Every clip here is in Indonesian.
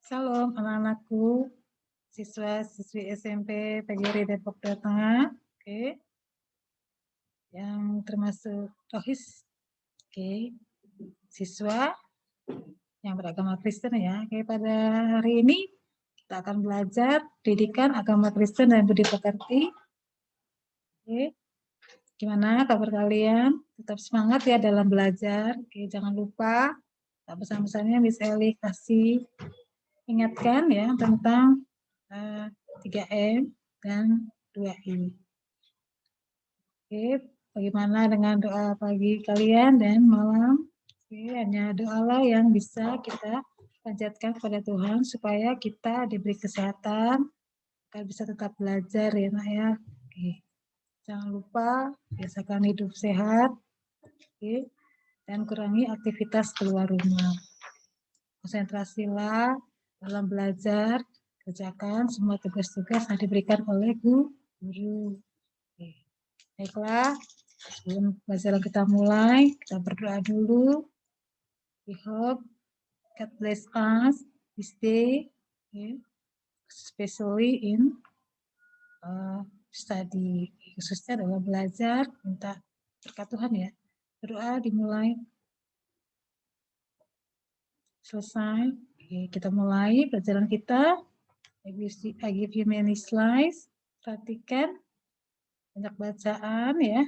Salam anak-anakku, siswa-siswi SMP PGRI Depok Jawa Tengah, oke, yang termasuk rohis, oke, siswa yang beragama Kristen ya. Oke, pada hari ini kita akan belajar pendidikan agama Kristen dan budi pekerti. Oke, gimana kabar kalian? Tetap semangat ya dalam belajar. Oke, jangan lupa pesan-pesannya Miss Eli kasih ingatkan ya tentang 3M dan 2I. Oke, bagaimana dengan doa pagi kalian dan malam? Oke, hanya doalah yang bisa kita panjatkan kepada Tuhan supaya kita diberi kesehatan, agar bisa tetap belajar ya nak ya. Oke, jangan lupa biasakan hidup sehat, oke, dan kurangi aktivitas keluar rumah. Konsentrasilah dalam belajar, kerjakan semua tugas-tugas yang diberikan oleh guru. Oke. Baiklah, sebelum pelajaran kita mulai, kita berdoa dulu. We hope God bless us this day, especially in study, khususnya dalam belajar, minta berkat Tuhan ya. Berdoa dimulai, selesai. Oke, kita mulai pelajaran kita. I give you many slides. Perhatikan, banyak bacaan ya.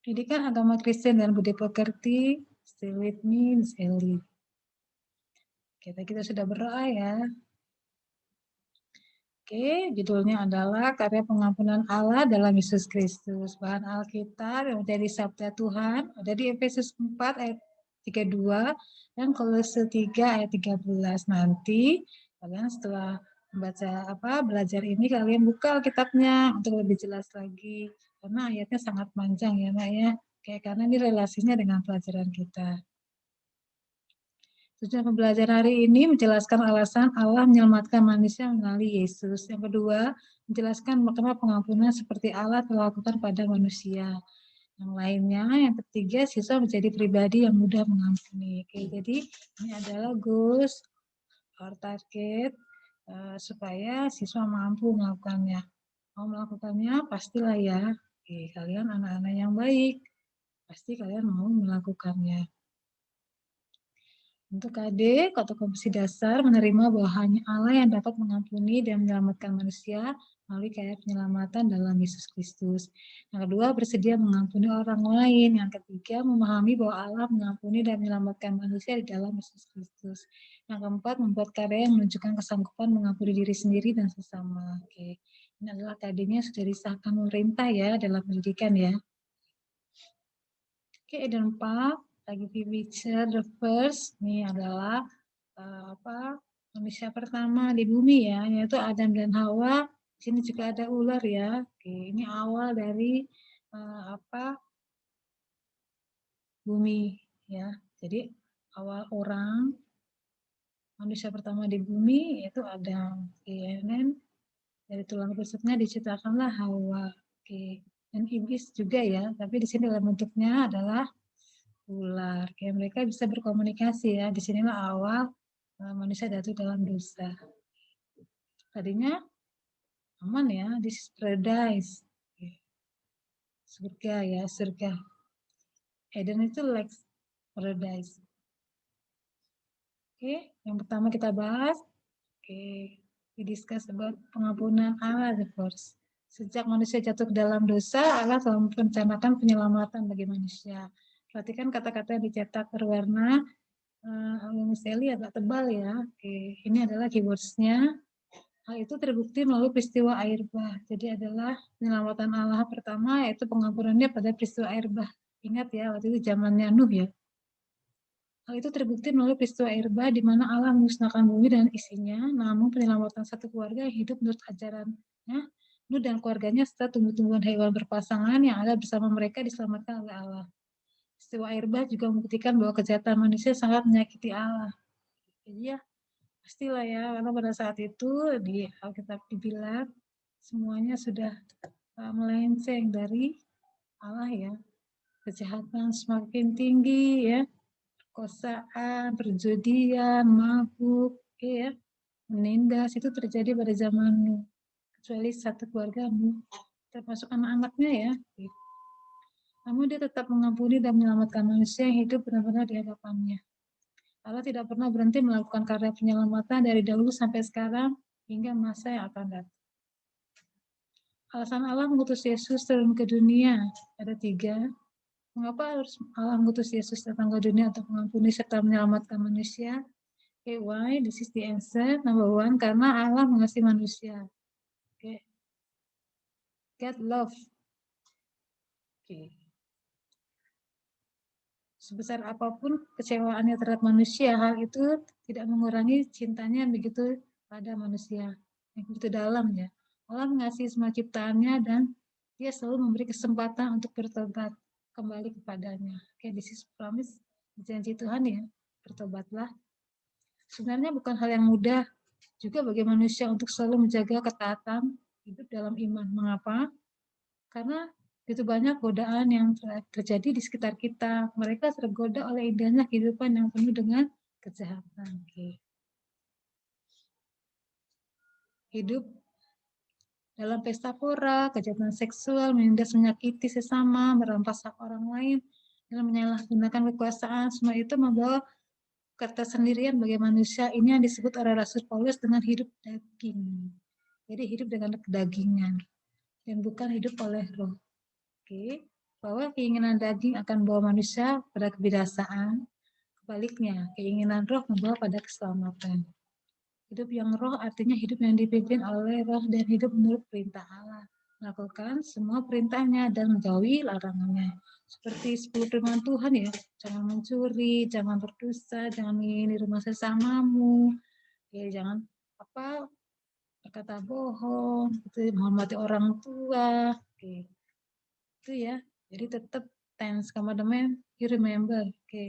Pendidikan agama Kristen dan budi pekerti. Stay with me, Miss Ellie. Kita sudah berdoa ya. Oke, judulnya adalah Karya Pengampunan Allah dalam Yesus Kristus. Bahan Alkitab yang menjadi sabda Tuhan ada di Efesus 4 ayat 32 dan Kolose 3 ayat 13. Nanti kalian setelah membaca belajar ini kalian buka Alkitabnya untuk lebih jelas lagi karena ayatnya sangat panjang ya Nak ya. Oke, karena ini relasinya dengan pelajaran kita. Tujuan pembelajaran hari ini menjelaskan alasan Allah menyelamatkan manusia melalui Yesus. Yang kedua, menjelaskan makna pengampunan seperti Allah telah lakukan pada manusia. Yang lainnya, yang ketiga, siswa menjadi pribadi yang mudah mengampuni. Oke, jadi ini adalah goals or target supaya siswa mampu melakukannya. Mau melakukannya pastilah ya. Oke, kalian anak-anak yang baik, pasti kalian mau melakukannya. Untuk adik, atau komisi dasar menerima bahwa hanya Allah yang dapat mengampuni dan menyelamatkan manusia melalui karya penyelamatan dalam Yesus Kristus. Yang kedua, bersedia mengampuni orang lain. Yang ketiga, memahami bahwa Allah mengampuni dan menyelamatkan manusia di dalam Yesus Kristus. Yang keempat, membuat karya yang menunjukkan kesanggupan mengampuni diri sendiri dan sesama. Oke. Ini adalah KD-nya sudah disahkan pemerintah ya dalam pendidikan ya. Oke, dan 4. Lagi picture the first, ini adalah manusia pertama di bumi ya, yaitu Adam dan Hawa. Di sini juga ada ular ya. Oke, ini awal dari bumi ya. Jadi awal orang manusia pertama di bumi yaitu Adam. Oke, dan dari tulang rusuknya diciptakanlah Hawa. Oke, dan iblis juga ya, tapi di sini dalam bentuknya adalah ular. Kayak mereka bisa berkomunikasi ya. Disinilah awal manusia jatuh dalam dosa. Tadinya aman ya, this is paradise. Surga ya, surga. Eden itu like paradise. Oke, yang pertama kita bahas. Oke, we discuss about pengampunan Allah the first. Sejak manusia jatuh ke dalam dosa, Allah telah merencanakan penyelamatan bagi manusia. Perhatikan kata-kata yang dicetak berwarna Miss agak tebal ya. Oke, ini adalah keywords-nya. Hal itu terbukti melalui peristiwa air bah. Jadi adalah penyelamatan Allah pertama yaitu pengampunannya pada peristiwa air bah. Ingat ya, waktu itu zamannya Nuh ya. Hal itu terbukti melalui peristiwa air bah di mana Allah memusnahkan bumi dan isinya, namun penyelamatan satu keluarga yang hidup menurut ajarannya Nuh dan keluarganya serta tumbuh-tumbuhan hewan berpasangan yang ada bersama mereka diselamatkan oleh Allah. Peristiwa air bah juga membuktikan bahwa kejahatan manusia sangat menyakiti Allah. Jadi ya, pastilah ya, karena pada saat itu di Alkitab dibilang semuanya sudah melenceng dari Allah ya. Kejahatan semakin tinggi ya, perkosaan, perjudian, mabuk, ya, menindas itu terjadi pada zaman Nuh. Kecuali satu keluarga Nuh, termasuk anak-anaknya ya. Namun dia tetap mengampuni dan menyelamatkan manusia yang hidup benar-benar di hadapannya. Allah tidak pernah berhenti melakukan karya penyelamatan dari dahulu sampai sekarang hingga masa yang akan datang. Alasan Allah mengutus Yesus turun ke dunia ada 3. Mengapa harus Allah mengutus Yesus datang ke dunia untuk mengampuni serta menyelamatkan manusia? Okay, why? This is the answer. Number 1, karena Allah mengasihi manusia. Okay. God love. Okay. Sebesar apapun kecewaannya terhadap manusia, hal itu tidak mengurangi cintanya begitu pada manusia. Yang begitu dalam ya. Allah mengasihi semua ciptaannya dan dia selalu memberi kesempatan untuk bertobat kembali kepadanya. Okay, this is promise, janji Tuhan ya. Bertobatlah. Sebenarnya bukan hal yang mudah juga bagi manusia untuk selalu menjaga ketaatan hidup dalam iman. Mengapa? Karena begitu banyak godaan yang terjadi di sekitar kita. Mereka tergoda oleh indahnya kehidupan yang penuh dengan kejahatan. Hidup dalam pesta pora, kejahatan seksual, menindas, menyakiti sesama, merampas hak orang lain, dan menyalahgunakan kekuasaan, semua itu membawa ketersendirian bagi manusia. Ini yang disebut oleh Rasul Paulus dengan hidup daging. Jadi hidup dengan kedagingan dan bukan hidup oleh roh. Oke, bahwa keinginan daging akan membawa manusia pada kebinasaan. Sebaliknya, keinginan roh membawa pada keselamatan. Hidup yang roh artinya hidup yang dipimpin oleh roh dan hidup menurut perintah Allah. Melakukan semua perintahnya dan menjauhi larangannya. Seperti 10 firman Tuhan ya, jangan mencuri, jangan berdosa, jangan mengingini rumah sesamamu, ya jangan berkata bohong, gitu, menghormati orang tua, oke. Itu ya. Jadi tetap tense commandment, you remember, oke.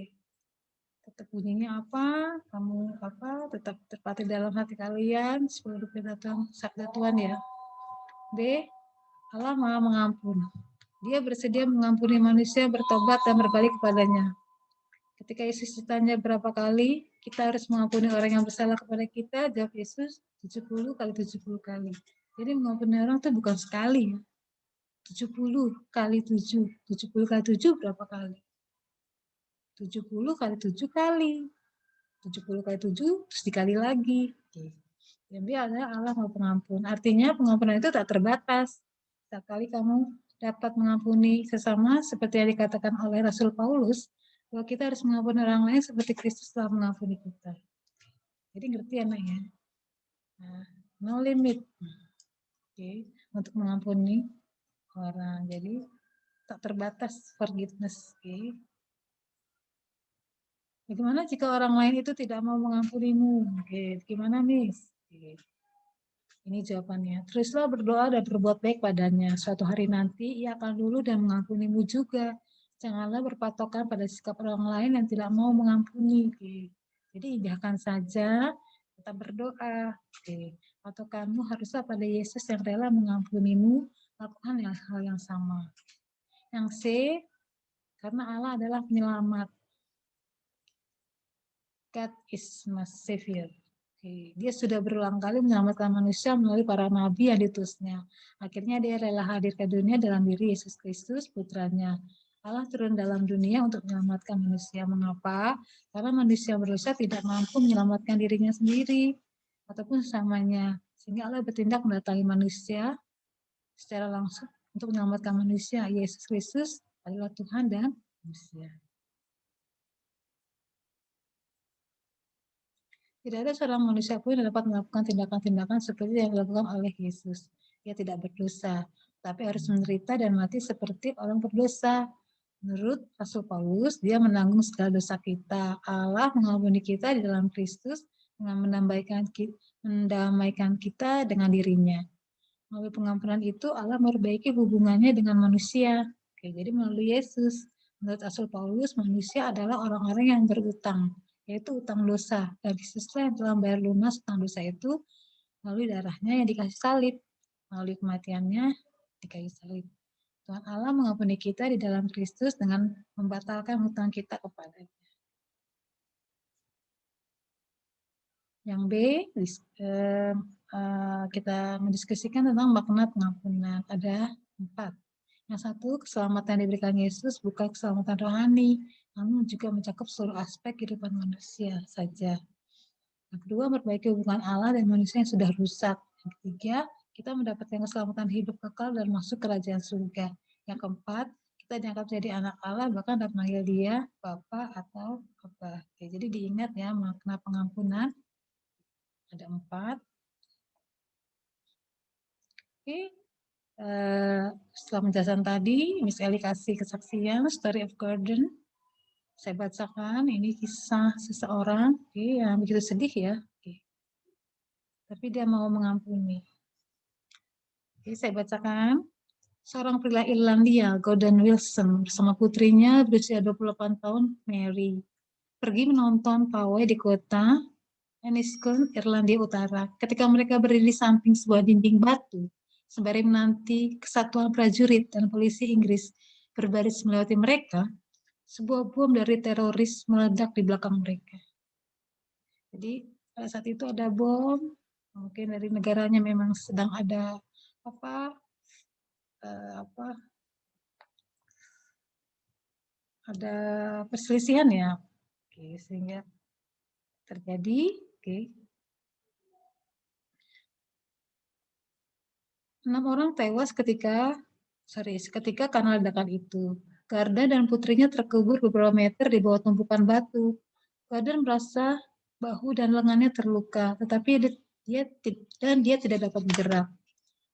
Tetap bunyinya apa, kamu tetap terpatri dalam hati kalian, 10 perintah sabda Tuhan ya. B, Allah Maha Mengampun. Dia bersedia mengampuni manusia bertobat dan berbalik kepadanya. Ketika Yesus ditanya berapa kali kita harus mengampuni orang yang bersalah kepada kita, jawab Yesus 70 kali 70 kali. Jadi mengampuni orang itu bukan sekali ya. 70 kali 7. 70 kali 7 berapa kali? 70 kali 7 kali. 70 kali 7 terus dikali lagi. Jadi adalah Allah mau pengampun. Artinya pengampunan itu tak terbatas. Setiap kali kamu dapat mengampuni sesama seperti yang dikatakan oleh Rasul Paulus, bahwa kita harus mengampuni orang lain seperti Kristus telah mengampuni kita. Jadi ngerti ya, Nak ya? Nah, no limit. Oke, untuk mengampuni orang. Jadi tak terbatas forgiveness. Oke. Bagaimana jika orang lain itu tidak mau mengampunimu? Oke, gimana, Miss? Oke. Ini jawabannya. Teruslah berdoa dan berbuat baik padanya. Suatu hari nanti ia akan luluh dan mengampunimu juga. Janganlah berpatokan pada sikap orang lain yang tidak mau mengampuni. Oke. Jadi indahkan saja, tetap berdoa. Oke. Patokanmu haruslah pada Yesus yang rela mengampunimu, lakukan hal yang sama. Yang C, karena Allah adalah penyelamat. God is my savior. Dia sudah berulang kali menyelamatkan manusia melalui para nabi yang diutusnya. Akhirnya dia rela hadir ke dunia dalam diri Yesus Kristus, putranya. Allah turun dalam dunia untuk menyelamatkan manusia. Mengapa? Karena manusia berdosa tidak mampu menyelamatkan dirinya sendiri ataupun sesamanya. Sehingga Allah bertindak mendatangi manusia secara langsung untuk menyelamatkan manusia. Yesus Kristus adalah Tuhan dan manusia. Tidak ada seorang manusia pun yang dapat melakukan tindakan-tindakan seperti yang dilakukan oleh Yesus. Dia tidak berdosa, tapi harus menderita dan mati seperti orang berdosa. Menurut Rasul Paulus, dia menanggung segala dosa kita. Allah mengampuni kita di dalam Kristus dengan mendamaikan kita dengan dirinya. Melalui pengampunan itu Allah memperbaiki hubungannya dengan manusia. Oke, jadi melalui Yesus. Menurut Rasul Paulus, manusia adalah orang-orang yang berutang, yaitu utang dosa. Dan Kristuslah yang telah membayar lunas utang dosa itu melalui darahnya yang dikasih salib. Melalui kematiannya di kayu salib. Tuhan Allah mengampuni kita di dalam Kristus dengan membatalkan hutang kita kepadanya. Yang B, kita mendiskusikan tentang makna pengampunan. Ada 4. Yang satu, keselamatan yang diberikan Yesus bukan keselamatan rohani, namun juga mencakup seluruh aspek kehidupan manusia saja. Yang kedua, memperbaiki hubungan Allah dan manusia yang sudah rusak. Yang ketiga, kita mendapatkan keselamatan hidup kekal dan masuk kerajaan surga. Yang keempat, kita dianggap jadi anak Allah, bahkan dapat memanggil dia Bapa atau Bapa. Oke, jadi diingat ya makna pengampunan. Ada 4. Oke, setelah penjelasan tadi, Miss Eli kasih kesaksian Story of Gordon. Saya bacakan, ini kisah seseorang yang begitu sedih ya. Tapi dia mau mengampuni. Saya bacakan. Seorang pria Irlandia, Gordon Wilson, bersama putrinya berusia 28 tahun, Mary, pergi menonton pawai di kota Enniskillen, Irlandia Utara. Ketika mereka berdiri di samping sebuah dinding batu, sembari menanti kesatuan prajurit dan polisi Inggris berbaris melewati mereka, sebuah bom dari teroris meledak di belakang mereka. Jadi pada saat itu ada bom, mungkin dari negaranya memang sedang ada ada perselisihan ya. Oke, sehingga terjadi 6 orang tewas ketika karena ledakan itu. Garda dan putrinya terkubur beberapa meter di bawah tumpukan batu. Garda merasa bahu dan lengannya terluka, tetapi dia tidak dapat bergerak.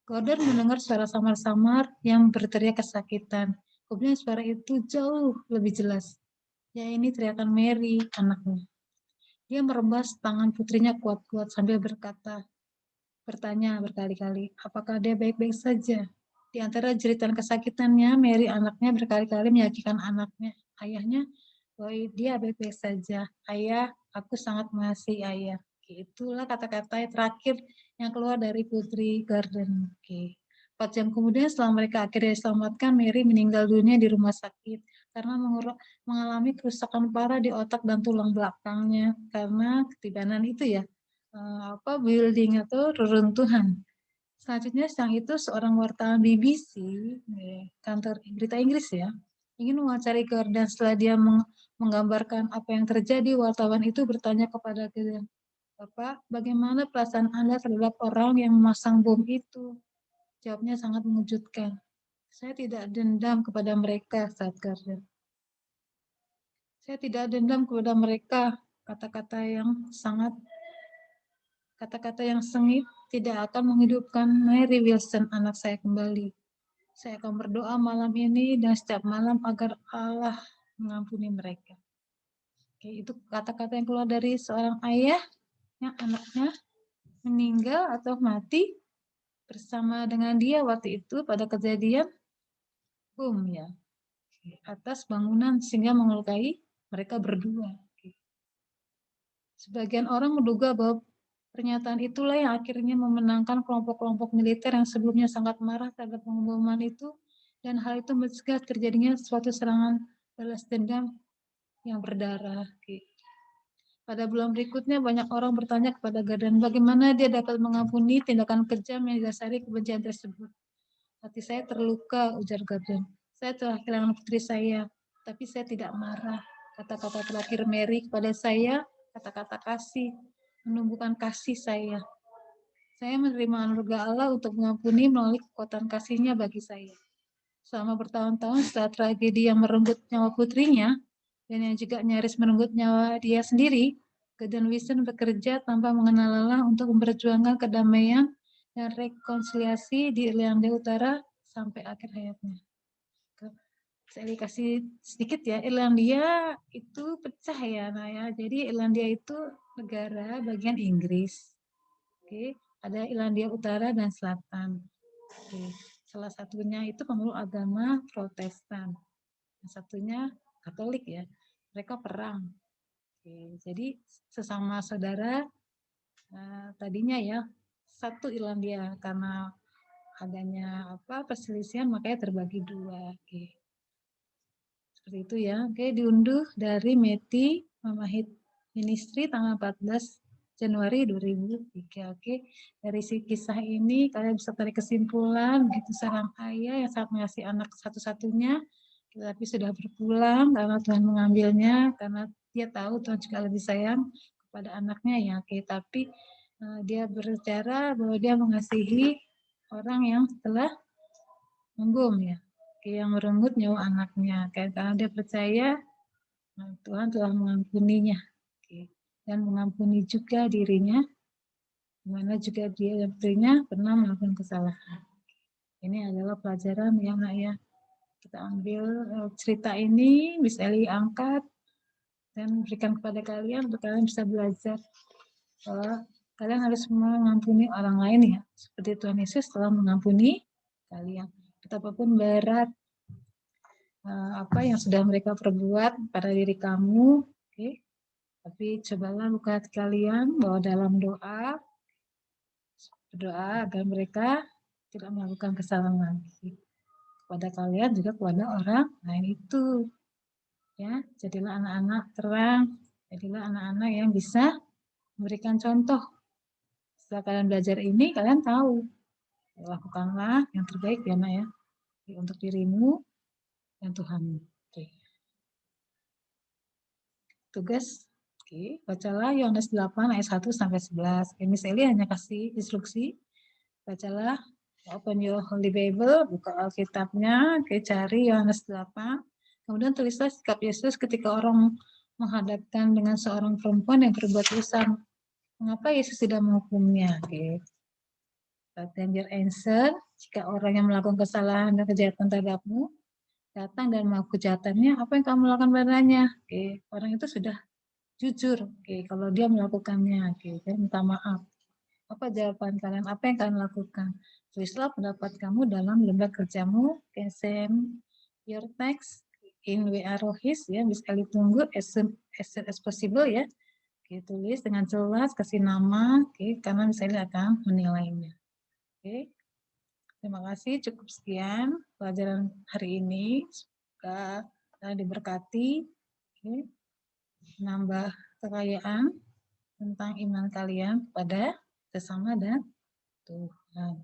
Gordon mendengar suara samar-samar yang berteriak kesakitan. Kemudian suara itu jauh lebih jelas. Ya, ini teriakan Mary, anaknya. Dia merembas tangan putrinya kuat-kuat sambil bertanya berkali-kali, apakah dia baik-baik saja? Di antara jeritan kesakitannya, Mary anaknya berkali-kali meyakinkan ayahnya, bahwa dia baik-baik saja. Ayah, aku sangat mengasihi ayah. Itulah kata-kata yang terakhir yang keluar dari putri Gordon. 4 jam kemudian setelah mereka akhirnya diselamatkan, Mary meninggal dunia di rumah sakit karena mengalami kerusakan parah di otak dan tulang belakangnya karena ketibanan itu ya, building atau reruntuhan. Selanjutnya siang itu seorang wartawan BBC, kantor berita Inggris ya, ingin mewawancari Gordon. Setelah dia menggambarkan apa yang terjadi, wartawan itu bertanya kepada Gordon, Bapak, bagaimana perasaan Anda terhadap orang yang memasang bom itu? Jawabnya sangat mengejutkan. Saya tidak dendam kepada mereka, saat Gordon. Saya tidak dendam kepada mereka, kata-kata yang sengit tidak akan menghidupkan Mary Wilson, anak saya kembali. Saya akan berdoa malam ini dan setiap malam agar Allah mengampuni mereka. Itu kata-kata yang keluar dari seorang ayah yang anaknya meninggal atau mati bersama dengan dia waktu itu pada kejadian bom ya, atas bangunan sehingga melukai mereka berdua. Sebagian orang menduga bahwa pernyataan itulah yang akhirnya memenangkan kelompok-kelompok militer yang sebelumnya sangat marah terhadap pengeboman itu, dan hal itu mencegah terjadinya suatu serangan balas dendam yang berdarah. Pada bulan berikutnya banyak orang bertanya kepada Gordon bagaimana dia dapat mengampuni tindakan kejam yang didasari kebencian tersebut. Hati saya terluka, ujar Gordon. Saya telah kehilangan putri saya, tapi saya tidak marah. Kata-kata terakhir Mary kepada saya, kata-kata kasih, menumbuhkan kasih saya. Saya menerima anugerah Allah untuk mengampuni melalui kekuatan kasih-Nya bagi saya. Selama bertahun-tahun setelah tragedi yang merenggut nyawa putrinya, dan yang juga nyaris merenggut nyawa dia sendiri, Gordon Wilson bekerja tanpa mengenal lelah untuk memperjuangkan kedamaian dan rekonsiliasi di Irlandia Utara sampai akhir hayatnya. Saya dikasih sedikit ya, Irlandia itu pecah ya, nah ya. Jadi Irlandia itu negara bagian Inggris. Ada Irlandia Utara dan Selatan. Oke. Salah satunya itu pemeluk agama Protestan, yang satunya Katolik ya. Mereka perang. Oke. Jadi sesama saudara tadinya ya satu Irlandia karena adanya perselisihan makanya terbagi dua. Oke. Seperti itu ya. Oke, diunduh dari Meti Mamahit Ministry tanggal 14 Januari 2003. Oke, dari si kisah ini kalian bisa tarik kesimpulan begitu seorang ayah yang sangat mengasihi anak satu-satunya, tetapi sudah berpulang karena Tuhan mengambilnya, karena dia tahu Tuhan juga lebih sayang kepada anaknya ya. Oke, tapi dia berbicara bahwa dia mengasihi orang yang telah menggum ya, yang merenggut nyawa anaknya, karena dia percaya Tuhan telah mengampuninya dan mengampuni juga dirinya, dimana juga dia dan putrinya pernah melakukan kesalahan. Ini adalah pelajaran yang ya kita ambil cerita ini, Miss Eli angkat dan berikan kepada kalian untuk kalian bisa belajar bahwa kalian harus mengampuni orang lain ya, seperti Tuhan Yesus telah mengampuni kalian. Betapapun berat apa yang sudah mereka perbuat pada diri kamu, tapi cobalah buka hati kalian bahwa dalam doa, berdoa agar mereka tidak melakukan kesalahan lagi kepada kalian juga kepada orang lain itu. Ya, jadilah anak-anak terang, jadilah anak-anak yang bisa memberikan contoh. Setelah kalian belajar ini, kalian tahu. Lakukanlah yang terbaik ya, Nak ya. Untuk dirimu dan Tuhanmu. Oke. Tugas, bacalah Yohanes 8 ayat 1 sampai 11. Miss Eli hanya kasih instruksi. Bacalah, open your Holy Bible, buka Alkitabnya, cari Yohanes 8. Kemudian tulislah sikap Yesus ketika orang menghadapkan dengan seorang perempuan yang berbuat dosa. Mengapa Yesus tidak menghukumnya? Danger answer, jika orang yang melakukan kesalahan dan kejahatan terhadapmu datang dan melakukan kejahatannya, apa yang kamu lakukan padanya? Orang itu sudah jujur, kalau dia melakukannya, dia minta maaf. Apa jawaban kalian? Apa yang kalian lakukan? Tulislah pendapat kamu dalam lembar kerjamu. Send your text in WA Rohis ya, bisa ditunggu as soon as possible ya. Tulis dengan jelas, kasih nama, karena misalnya akan menilainya. Terima kasih, cukup sekian pelajaran hari ini. Semoga kalian diberkati, menambah kekayaan tentang iman kalian pada sesama dan Tuhan.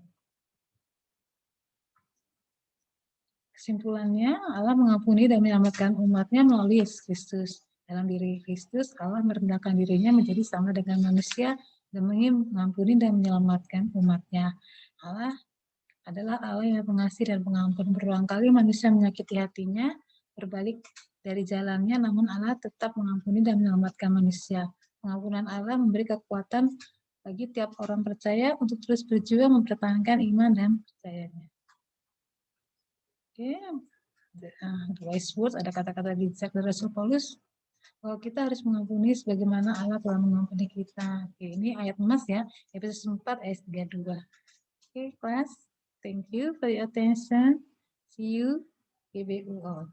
Kesimpulannya, Allah mengampuni dan menyelamatkan umatnya melalui Yesus Kristus. Dalam diri Kristus, Allah merendahkan dirinya menjadi sama dengan manusia demi mengampuni dan menyelamatkan umatnya. Allah adalah Allah yang pengasih dan pengampun. Berulang kali manusia menyakiti hatinya, berbalik dari jalannya, namun Allah tetap mengampuni dan menyelamatkan manusia. Pengampunan Allah memberi kekuatan bagi tiap orang percaya untuk terus berjuang mempertahankan iman dan percayanya. The wise words, ada kata-kata bijak dari Rasul Paulus bahwa kita harus mengampuni sebagaimana Allah telah mengampuni kita. Ini ayat emas ya, Efesus 4 ayat 32. Class, thank you for your attention. See you, GBU all.